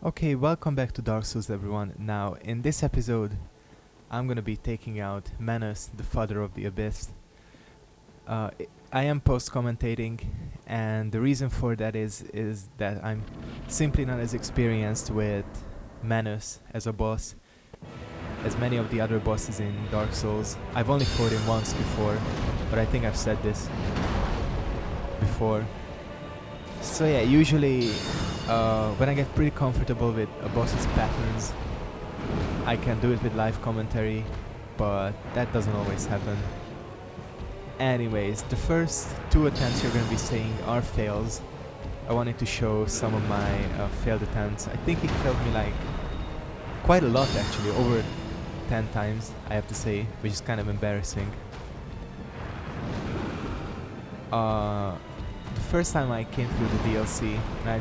Okay, welcome back to Dark Souls everyone. Now, in this episode, I'm gonna be taking out Manus, the Father of the Abyss. I am post-commentating, and the reason for that is that I'm simply not as experienced with Manus as a boss as many of the other bosses in Dark Souls. I've only fought him once before, but I think I've said this before. So yeah, usually when I get pretty comfortable with a boss's patterns, I can do it with live commentary, but that doesn't always happen. Anyways, the first two attempts you're going to be seeing are fails. I wanted to show some of my failed attempts. I think he killed me like quite a lot actually, over 10 times I have to say, which is kind of embarrassing. The first time I came through the DLC, and I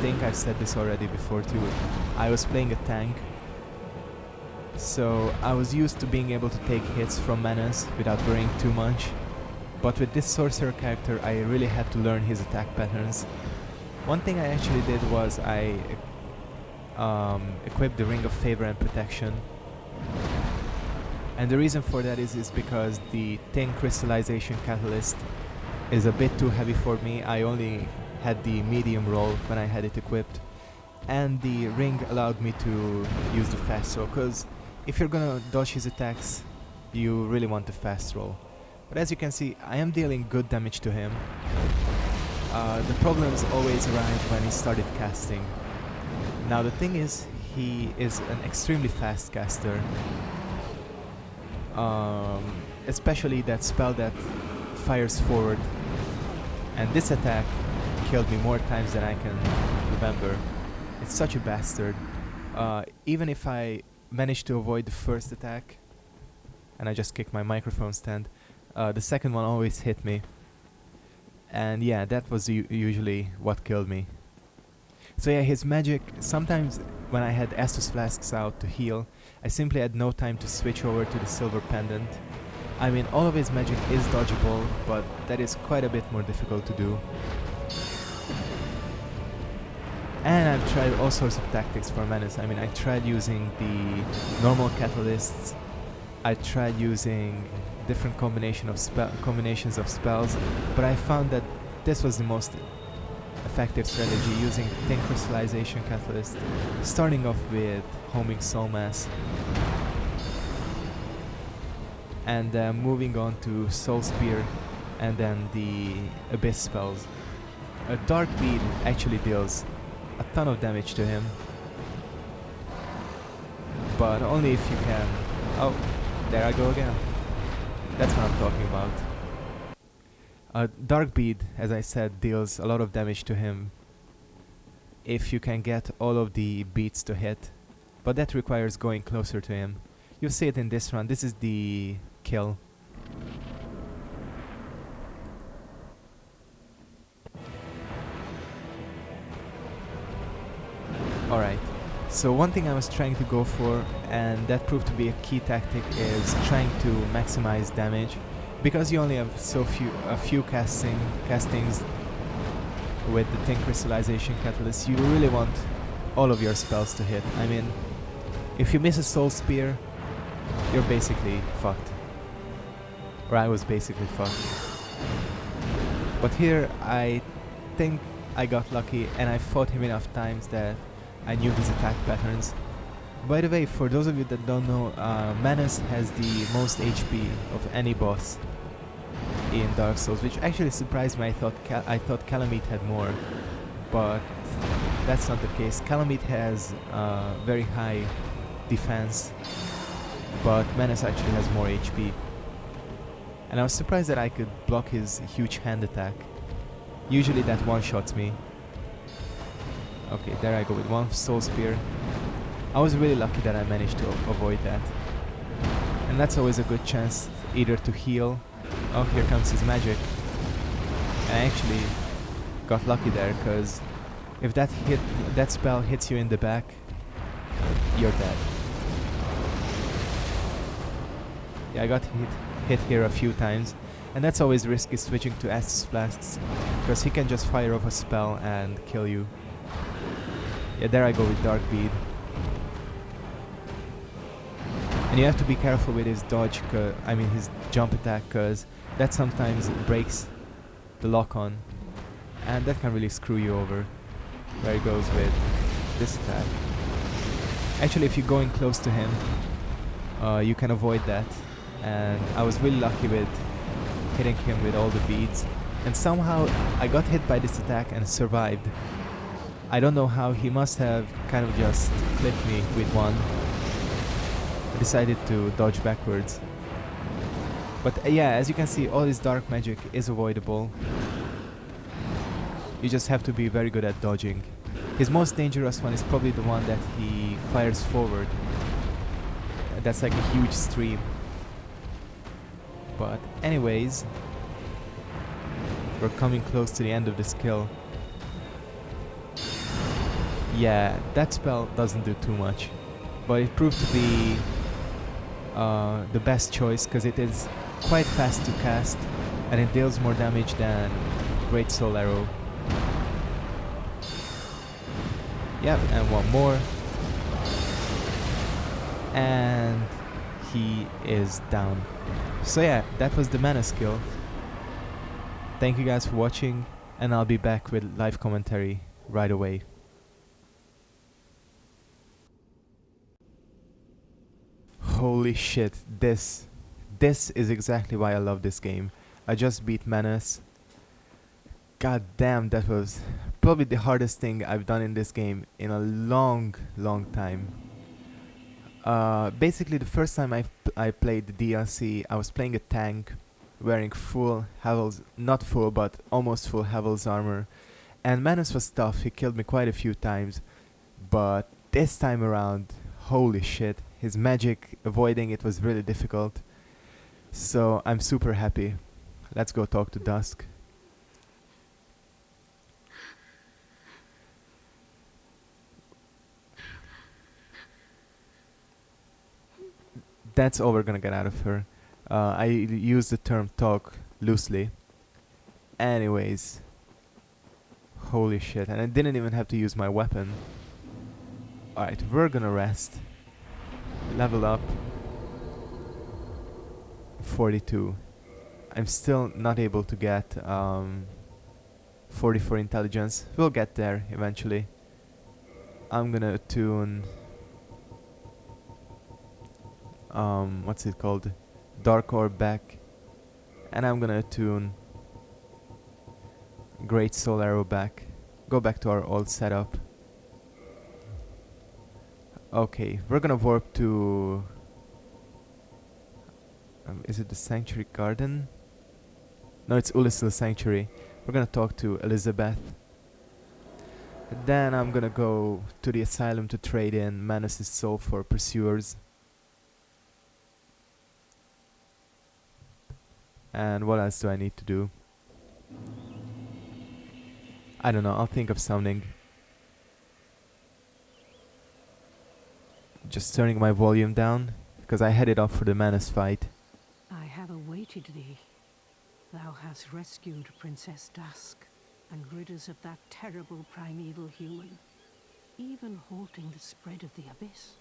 think I've said this already before too, I was playing a tank. So I was used to being able to take hits from Manus without worrying too much. But with this Sorcerer character I really had to learn his attack patterns. One thing I actually did was I equipped the Ring of Favor and Protection. And the reason for that is because the Tin Crystallization Catalyst is a bit too heavy for me. I only had the medium roll when I had it equipped. And the ring allowed me to use the fast roll, because if you're gonna dodge his attacks, you really want the fast roll. But as you can see, I am dealing good damage to him. The problems always arrived when he started casting. Now the thing is, he is an extremely fast caster. Especially that spell that fires forward. And this attack killed me more times than I can remember. It's such a bastard. Even if I managed to avoid the first attack, and I just kicked my microphone stand, the second one always hit me. And yeah, that was usually what killed me. So yeah, his magic, sometimes when I had Estus Flasks out to heal, I simply had no time to switch over to the silver pendant. I mean, all of his magic is dodgeable, but that is quite a bit more difficult to do. And I've tried all sorts of tactics for Manus. I mean, I tried using the normal catalysts, I tried using different combinations of spells, but I found that this was the most effective strategy, using Tin Crystallization Catalyst, starting off with Homing Soul Mass, and moving on to Soul Spear, and then the Abyss spells. A Dark Bead actually deals a ton of damage to him, but only if you can... Oh, there I go again. That's what I'm talking about. Dark Bead, as I said, deals a lot of damage to him if you can get all of the beats to hit, but that requires going closer to him. You'll see it in this run. This is the kill. Alright, so one thing I was trying to go for, and that proved to be a key tactic, is trying to maximize damage. Because you only have a few castings with the Tin Crystallization Catalyst, you really want all of your spells to hit. I mean, if you miss a Soul Spear, you're basically fucked. Or I was basically fucked. But here, I think I got lucky, and I fought him enough times that I knew his attack patterns. By the way, for those of you that don't know, Manus has the most HP of any boss in Dark Souls, which actually surprised me. I thought Calamite had more, but that's not the case. Calamite has very high defense, but Manus actually has more HP. And I was surprised that I could block his huge hand attack. Usually that one-shots me. Okay, there I go with one Soul Spear. I was really lucky that I managed to avoid that. And that's always a good chance either to heal. Oh, here comes his magic. And I actually got lucky there, because if that spell hits you in the back, you're dead. Yeah, I got hit here a few times, and that's always risky switching to Estus Flasks, because he can just fire off a spell and kill you. Yeah, there I go with Dark Bead. And you have to be careful with his dodge, I mean his jump attack, cause that sometimes breaks the lock on. And that can really screw you over. There he goes with this attack. Actually, if you're going close to him, you can avoid that. And I was really lucky with hitting him with all the beads. And somehow I got hit by this attack and survived. I don't know how, he must have kind of just clipped me with one. I decided to dodge backwards. But yeah, as you can see, all his dark magic is avoidable. You just have to be very good at dodging. His most dangerous one is probably the one that he fires forward. That's like a huge stream. But anyways, we're coming close to the end of the skill. Yeah, that spell doesn't do too much, but it proved to be the best choice because it is quite fast to cast and it deals more damage than Great Soul Arrow. Yep, and one more. And he is down. So yeah, that was the mana skill. Thank you guys for watching, and I'll be back with live commentary right away. Holy shit, this is exactly why I love this game. I just beat Menace. God damn, that was probably the hardest thing I've done in this game in a long time. Basically the first time I played the DLC, I was playing a tank wearing full Havel's, not full but almost full Havel's armor, and Menace was tough, he killed me quite a few times, but this time around, holy shit, his magic, avoiding it was really difficult. So I'm super happy. Let's go talk to Dusk. That's all we're gonna get out of her. I use the term talk loosely. Anyways. Holy shit, and I didn't even have to use my weapon. Alright, we're gonna rest. Level up. 42. I'm still not able to get 44 intelligence. We'll get there eventually. I'm gonna attune what's it called? Dark Orb back. And I'm gonna attune Great Soul Arrow back. Go back to our old setup. Okay, we're gonna warp to is it the Sanctuary Garden? No, it's Ulysses Sanctuary. We're gonna talk to Elizabeth. Then I'm gonna go to the Asylum to trade in Menace's soul for Pursuers. And what else do I need to do? I don't know, I'll think of something. Just turning my volume down, because I headed up for the Menace fight. I have awaited thee. Thou hast rescued Princess Dusk, and rid us of that terrible primeval human, even halting the spread of the abyss.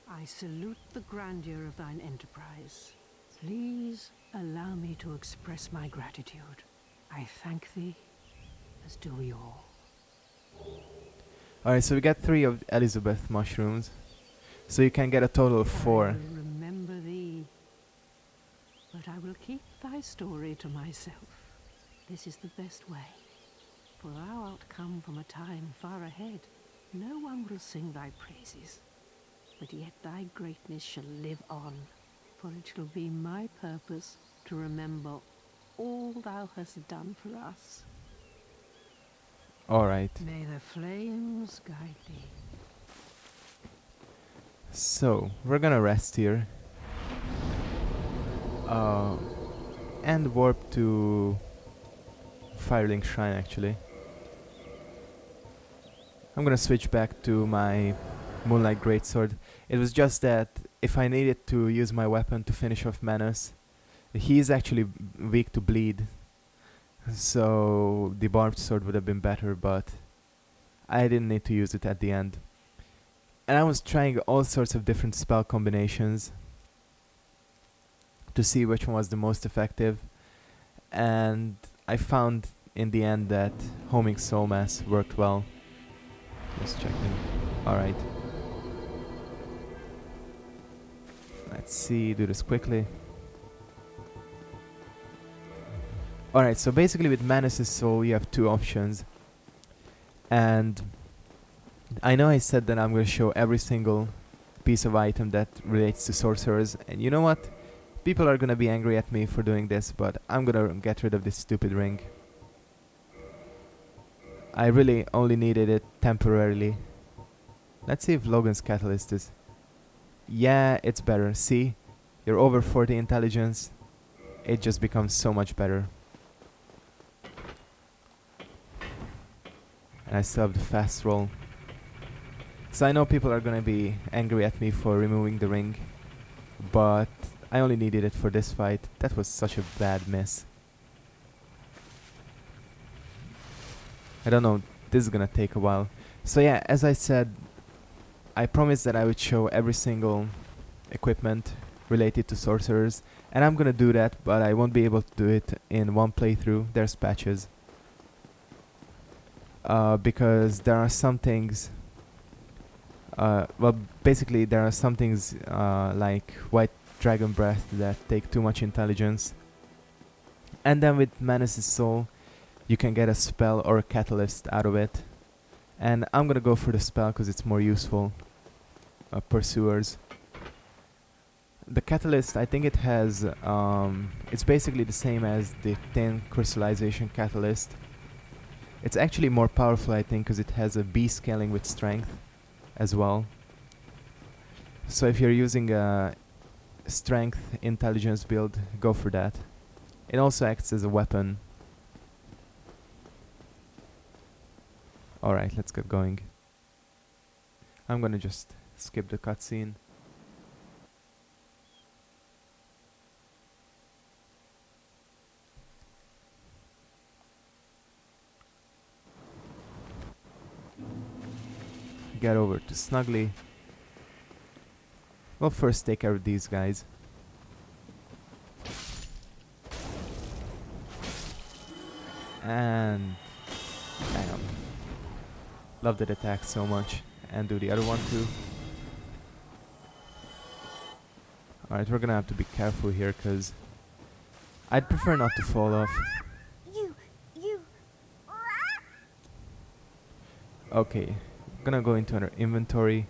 I salute the grandeur of thine enterprise. Please allow me to express my gratitude. I thank thee, as do we all. Alright, so we got 3 of Elizabeth mushrooms. So you can get a total of 4. I will remember thee, but I will keep thy story to myself. This is the best way, for thou art come from a time far ahead. No one will sing thy praises, but yet thy greatness shall live on, for it shall be my purpose to remember all thou hast done for us. Alright. May the flames guide thee. So, we're gonna rest here. And warp to Firelink Shrine actually. I'm gonna switch back to my Moonlight Greatsword. It was just that if I needed to use my weapon to finish off Menace, he is actually weak to bleed. So the barbed sword would have been better, but I didn't need to use it at the end. And I was trying all sorts of different spell combinations to see which one was the most effective, and I found in the end that homing soul mass worked well. Just checking. Alright. Let's see, do this quickly. Alright, so basically with Manus' soul you have two options. And I know I said that I'm going to show every single piece of item that relates to sorcerers, and you know what? People are going to be angry at me for doing this, but I'm going to get rid of this stupid ring. I really only needed it temporarily. Let's see if Logan's Catalyst is... Yeah, it's better. See? You're over 40 intelligence. It just becomes so much better. And I still have the fast roll. So I know people are gonna be angry at me for removing the ring, but I only needed it for this fight. That was such a bad miss. I don't know, this is gonna take a while. So yeah, as I said, I promised that I would show every single equipment related to sorcerers, and I'm gonna do that, but I won't be able to do it in one playthrough. There's patches. Because there are some things... well, basically there are some things like White Dragon Breath that take too much intelligence. And then with Manus' Soul, you can get a spell or a catalyst out of it. And I'm gonna go for the spell because it's more useful. Pursuers. The catalyst, I think it has... it's basically the same as the Thin Crystallization Catalyst. It's actually more powerful, I think, because it has a B scaling with strength as well. So if you're using a strength intelligence build, go for that. It also acts as a weapon. Alright, let's get going. I'm gonna just skip the cutscene. Get over to Snuggly. We'll first take care of these guys. And... bam. Love that attack so much. And do the other one too. Alright, we're gonna have to be careful here, because I'd prefer not to fall off. Okay, gonna go into our inventory.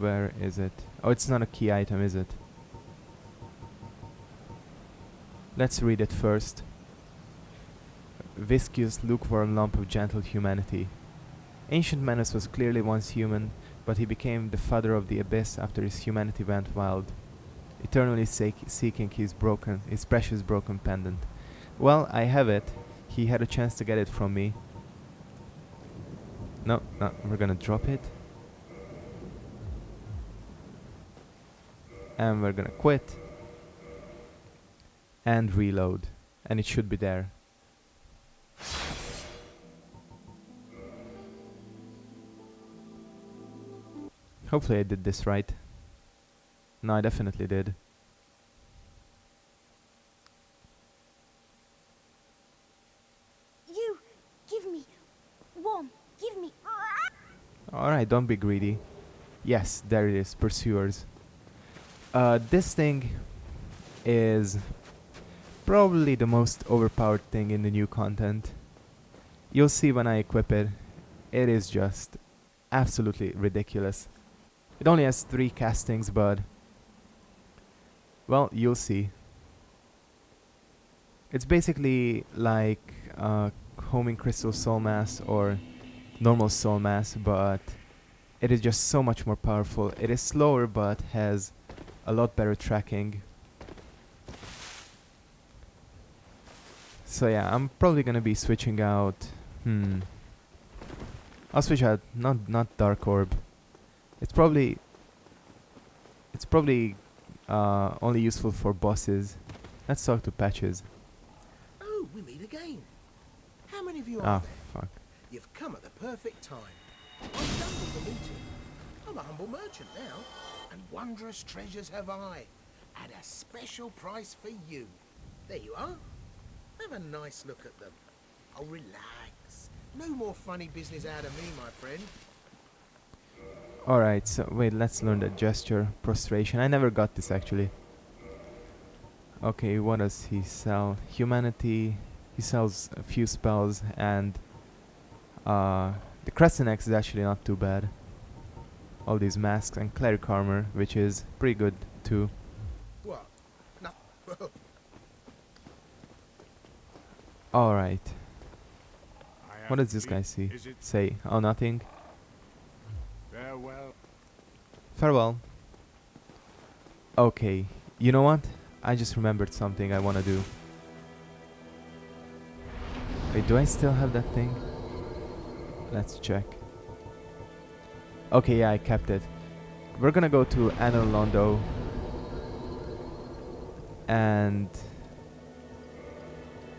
Where is it? Oh, it's not a key item, is it? Let's read it first. Viscous, lukewarm lump of gentle humanity. Ancient Manus was clearly once human, but he became the father of the abyss after his humanity went wild, eternally seeking his precious broken pendant. Well, I have it. He had a chance to get it from me. No, we're gonna drop it. And we're gonna quit. And reload. And it should be there. Hopefully I did this right. No, I definitely did. You, give me one, give me. Alright, don't be greedy. Yes, there it is, Pursuers. This thing is probably the most overpowered thing in the new content. You'll see when I equip it. It is just absolutely ridiculous. It only has 3 castings, but... well, you'll see. It's basically like homing crystal soul mass or normal soul mass, but it is just so much more powerful. It is slower, but has a lot better tracking. So yeah, I'm probably gonna be switching out... I'll switch out not Dark Orb. It's probably only useful for bosses. Let's talk to Patches. Oh, we meet again. How many of you Ah, are there? fuck. You've come at the perfect time. I'm done with the looting. I'm a humble merchant now, and wondrous treasures have I, at a special price for you. There you are. Have a nice look at them. Oh, relax. No more funny business out of me, my friend. Alright, so wait, let's learn the gesture. Prostration. I never got this actually. Okay, what does he sell? Humanity. He sells a few spells, and the Crescent Axe is actually not too bad. All these masks and cleric armor, which is pretty good too. What? No. Alright. What does this guy say? Oh, nothing. Farewell. Farewell. Okay, you know what? I just remembered something I want to do. Wait, do I still have that thing? Let's check. Okay, yeah, I kept it. We're gonna go to Anor Londo and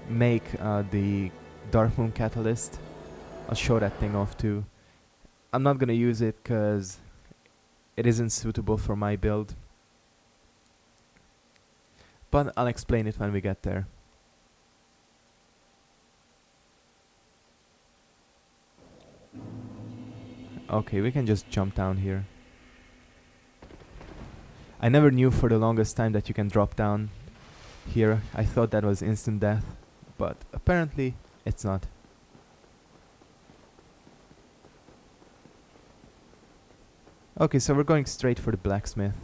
make the Darkmoon Catalyst. I'll show that thing off too. I'm not gonna use it because it isn't suitable for my build, but I'll explain it when we get there. Okay, we can just jump down here. I never knew for the longest time that you can drop down here. I thought that was instant death, but apparently it's not. Okay, so we're going straight for the blacksmith.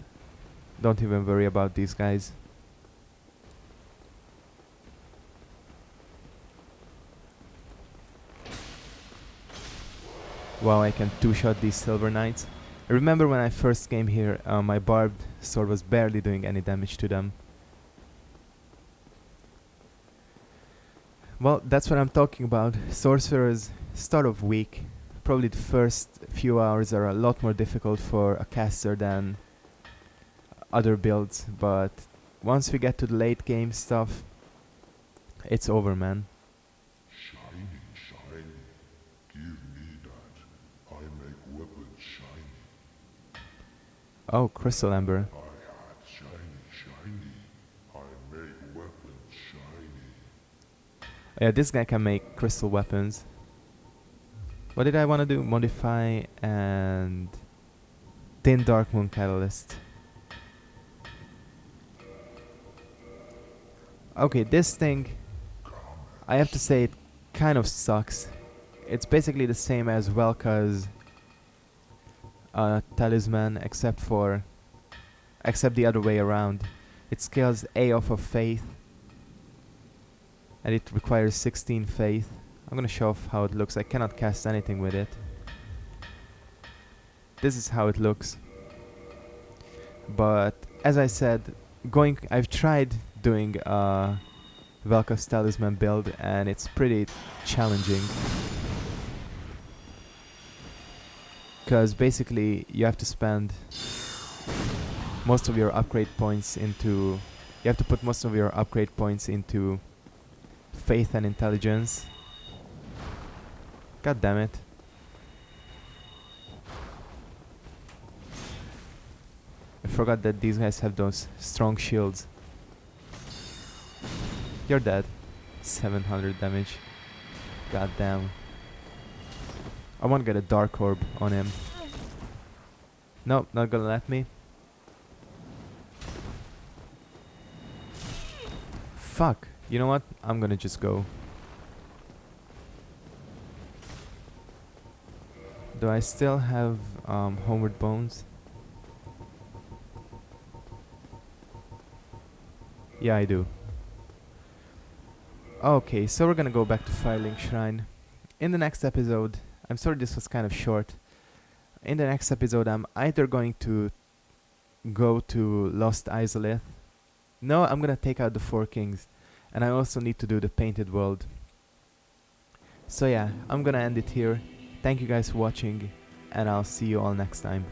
Don't even worry about these guys. Wow, I can two-shot these silver knights. I remember when I first came here, my barbed sword was barely doing any damage to them. Well, that's what I'm talking about. Sorcerers start off weak. Probably the first few hours are a lot more difficult for a caster than other builds, but once we get to the late game stuff, it's over, man. Shiny, shiny. Give me that. I make weapons shiny. Oh, Crystal Ember. I have shiny, shiny. I make weapons shiny. Yeah, this guy can make crystal weapons. What did I want to do? Modify and Thin Darkmoon Catalyst. Okay, this thing, I have to say it kind of sucks. It's basically the same as Velka's talisman, except the other way around. It scales A off of faith, and it requires 16 faith. I'm gonna show off how it looks. I cannot cast anything with it. This is how it looks. But as I said, I've tried doing Velka's talisman build, and it's pretty challenging. Because basically you have to spend most of your upgrade points into... You have to put most of your upgrade points into faith and intelligence. God damn it. I forgot that these guys have those strong shields. You're dead. 700 damage. God damn. I want to get a dark orb on him. Nope, not gonna let me. Fuck. You know what? I'm gonna just go. Do I still have homeward bones? Yeah, I do. Okay, so we're gonna go back to Firelink Shrine. In the next episode, I'm sorry this was kind of short. In the next episode, I'm either going to go to Lost Izalith. No, I'm gonna take out the Four Kings. And I also need to do the Painted World. So yeah, I'm gonna end it here. Thank you guys for watching, and I'll see you all next time.